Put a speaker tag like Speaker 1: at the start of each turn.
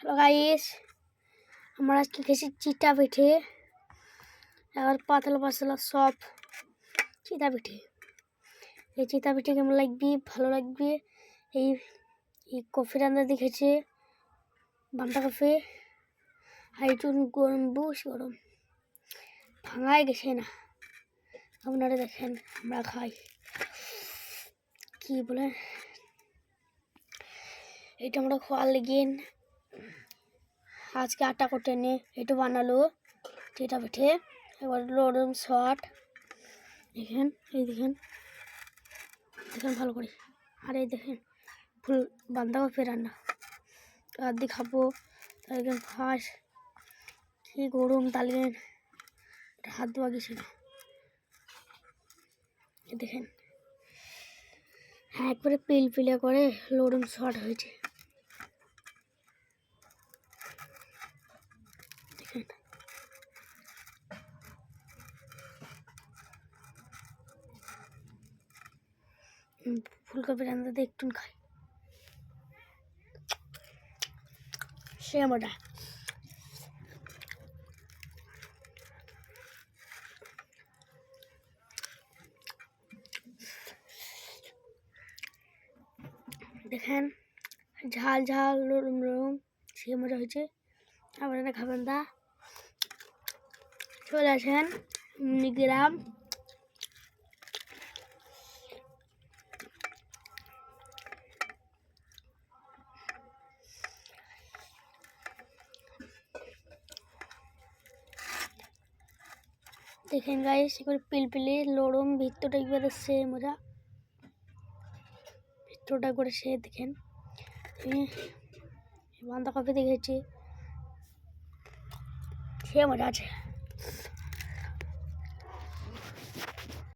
Speaker 1: Hello guys, আমরা আজকে খেয়েছি চিটা পিঠে। আর পাতলা পাতলা সব চিটা পিঠে। এই চিটা পিঠে কেমন লাগবে? ভালো লাগবে। এই কফি রান্না দেখেছে বান্তা কফি, হাইটুন গরম বুস গরম ভাঙায় গেছে না। আপনারা দেখেন আমরা খাই কি বলে, এটা আমরা খাওয়ার লেগেন আজকে আটা কোটে নে এটা বানালো চিটা পিঠে। এবার লরম শট দেখেন, এই দেখেন দেখেন ভালো করে। আর এই দেখেন ফুল বাঁধাকপি রান্না আর দিয়ে খাবো। তাই ফাঁস কি গরম তালিয়ে হাত ধোয়া গেছে না। দেখেন হ্যাঁ একবারে পিল পিলে করে লরম শট হয়েছে। দেখেন ফুলকপি রান্নাতে একটু খাই সে আমরা দেখেন ঝাল ঝাল নরম নরম সে মজা হয়েছে। আপনারা খাবেন দা চলে আসেন গ্রাম। দেখেন গাইস এবার পিলপিলি লরম ভিতরটা একবারে সে মজা, ভিতরটা করে সে দেখেন বাঁধাকপি দেখেছি সে মজা আছে।